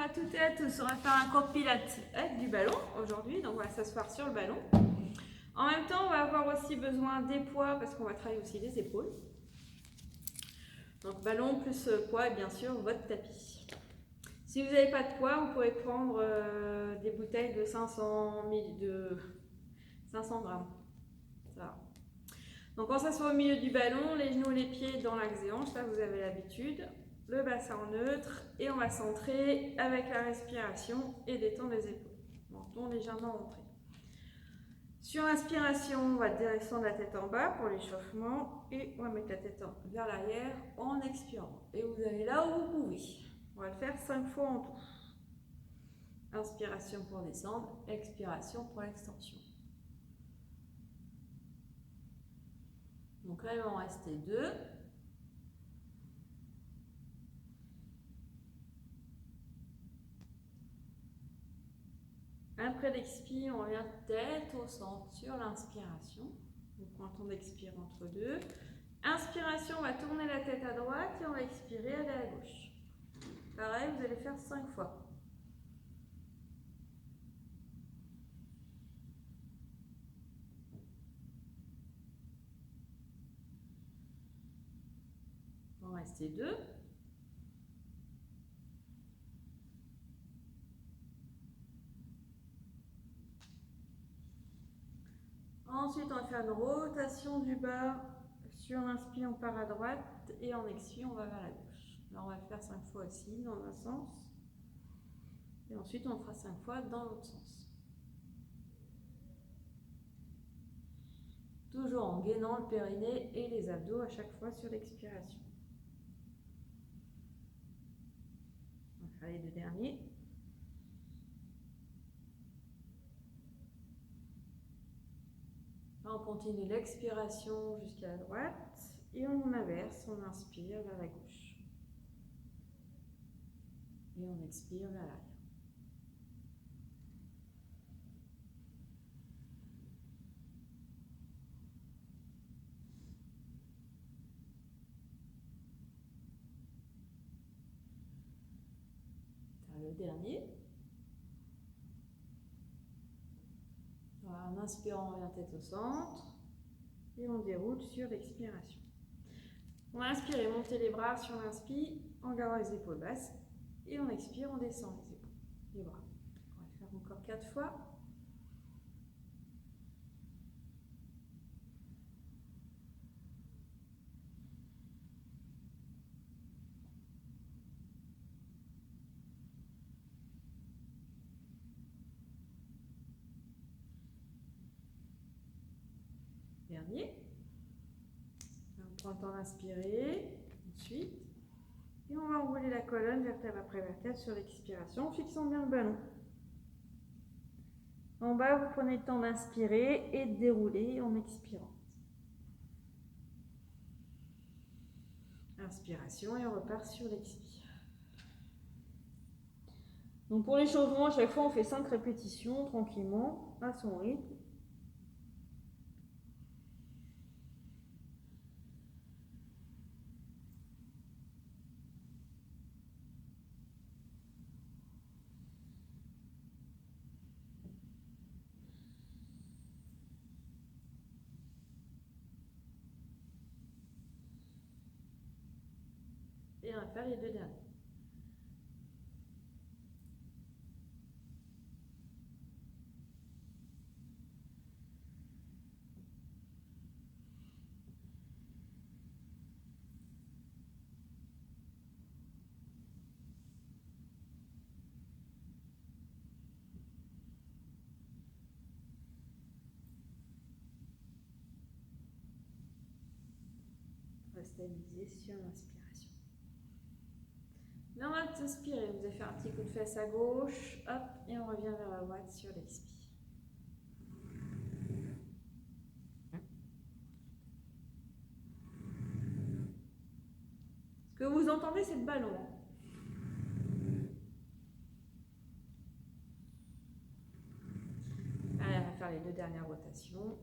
à toutes et à tous, on va faire un cours de pilates avec du ballon aujourd'hui, donc on va s'asseoir sur le ballon. En même temps, on va avoir aussi besoin des poids parce qu'on va travailler aussi les épaules. Donc ballon plus poids et bien sûr votre tapis. Si vous n'avez pas de poids, vous pourrez prendre des bouteilles de 500 grammes. Ça va. Donc on s'assoit au milieu du ballon, les genoux, les pieds dans l'axe des hanches, là vous avez l'habitude. Le bassin en neutre et on va centrer avec la respiration et détendre les épaules. Menton légèrement rentré. Sur l'inspiration, on va descendre la tête en bas pour l'échauffement et on va mettre la tête vers l'arrière en expirant. Et vous allez là où vous pouvez. On va le faire 5 fois en tout. Inspiration pour descendre, expiration pour l'extension. Donc là, il va en rester 2. Après l'expire, on revient tête au centre sur l'inspiration. Donc quand on expire entre deux. Inspiration, on va tourner la tête à droite et on va expirer, aller à gauche. Pareil, vous allez faire 5 fois. Il va en rester 2. Ensuite, on va faire une rotation du bas. Sur l'inspire, on part à droite et en expire, on va vers la gauche. Là, on va le faire 5 fois aussi dans un sens. Et ensuite, on le fera 5 fois dans l'autre sens. Toujours en gainant le périnée et les abdos à chaque fois sur l'expiration. On va faire les 2 derniers. Là, on continue l'expiration jusqu'à la droite et on inverse, on inspire vers la gauche. Et on expire vers l'arrière. Le dernier. Voilà, en inspirant, on revient tête au centre et on déroule sur l'expiration. On va inspirer, monter les bras sur l'inspire en gardant les épaules basses et on expire, on descend les épaules, les bras. On va le faire encore 4 fois. Dernier. On prend le temps d'inspirer, ensuite, et on va enrouler la colonne vertèbre après vertèbre sur l'expiration en fixant bien le ballon. En bas, vous prenez le temps d'inspirer et de dérouler en expirant. Inspiration et on repart sur l'expire. Donc pour l'échauffement, à chaque fois, on fait 5 répétitions tranquillement, à son rythme. Et on va faire les 2 derniers. On va stabiliser sur l'inspiration. Là, on va inspirer. Vous allez faire un petit coup de fesse à gauche, hop, et on revient vers la droite sur l'expire. Ce que vous entendez, c'est le ballon. Allez, on va faire les 2 dernières rotations.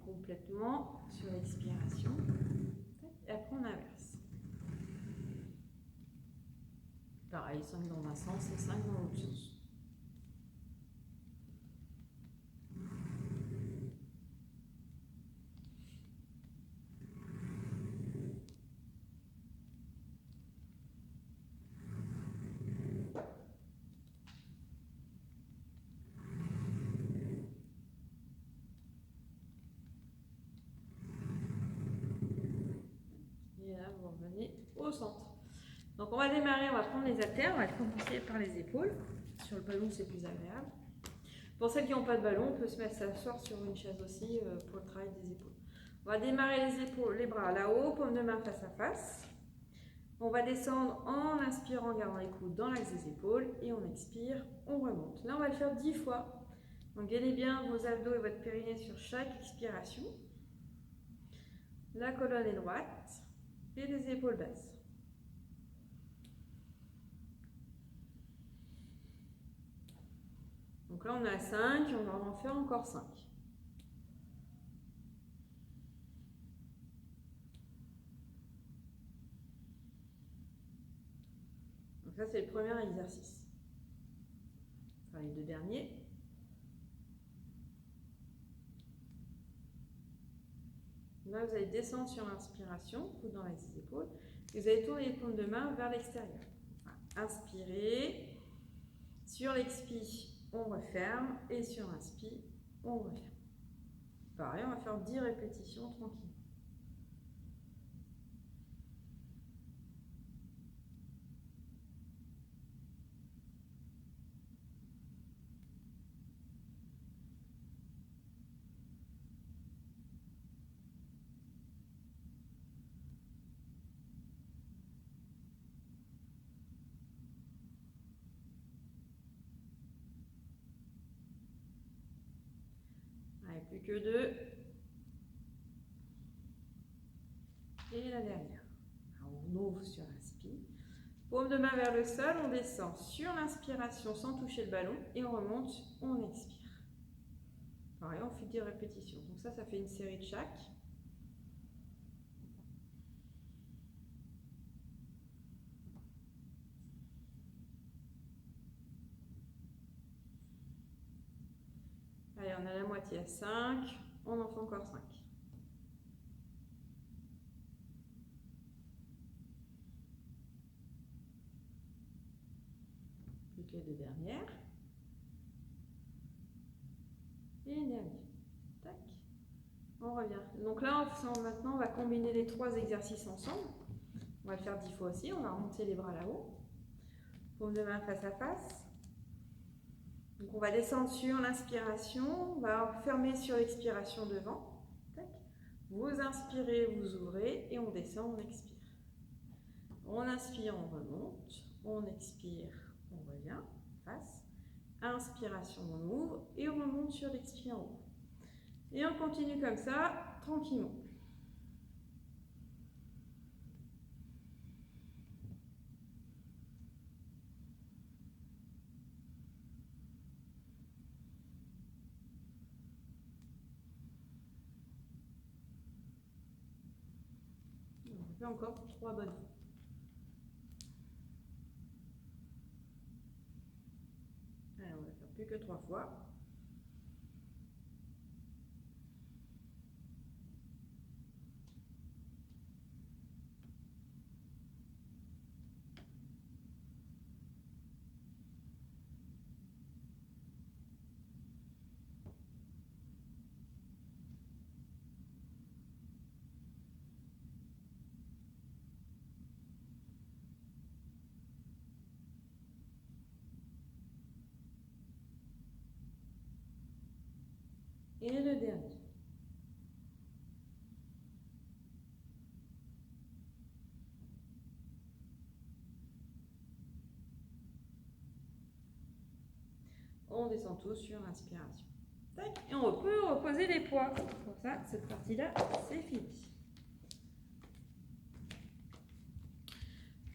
complètement sur l'expiration. Et après, on inverse. Pareil, 5 dans un sens et 5 dans l'autre sens. Et là, vous revenez au centre. Donc on va démarrer, on va prendre les haltères, on va commencer par les épaules. Sur le ballon, c'est plus agréable. Pour celles qui n'ont pas de ballon, on peut se mettre s'asseoir sur une chaise aussi pour le travail des épaules. On va démarrer les épaules, les bras là-haut, paume de main face à face. On va descendre en inspirant, en gardant les coudes dans l'axe des épaules et on expire, on remonte. Là, on va le faire 10 fois. Donc gainez bien vos abdos et votre périnée sur chaque expiration. La colonne est droite et les épaules basses. Donc là, on est à 5 et on va en faire encore 5. Donc ça, c'est le premier exercice. Enfin, les deux derniers. Là, vous allez descendre sur l'inspiration, coude dans l'axe des épaules, et vous allez tourner les paumes de main vers l'extérieur. Inspirez. Sur l'expi, on referme, et sur l'inspi, on referme. Pareil, on va faire 10 répétitions tranquilles. Allez, plus que 2. Et la dernière. Alors, on ouvre sur l'inspi. Paume de main vers le sol, on descend sur l'inspiration sans toucher le ballon et on remonte, on expire. Pareil, on fait 10 répétitions. Donc ça fait une série de chaque. Allez, on a la moitié à 5, on en fait encore 5. Plus que les deux dernières. Et une dernière. Tac. On revient. Donc là, maintenant, on va combiner les 3 exercices ensemble. On va le faire 10 fois aussi. On va remonter les bras là-haut. Paume de main face à face. Donc on va descendre sur l'inspiration. On va fermer sur l'expiration devant. Tac. Vous inspirez, vous ouvrez et on descend, on expire. On inspire, on remonte. On expire, on revient. Face. Inspiration, on ouvre et on remonte sur l'expire en haut. Et on continue comme ça, tranquillement. On fait encore 3 bonnes fois. Allez, on va faire plus que 3 fois. Et le dernier. On descend tous sur l'inspiration. Et on peut reposer les poids. Comme ça, cette partie-là, c'est fini.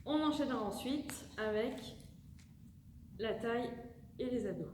On enchaînera ensuite avec la taille et les abdos.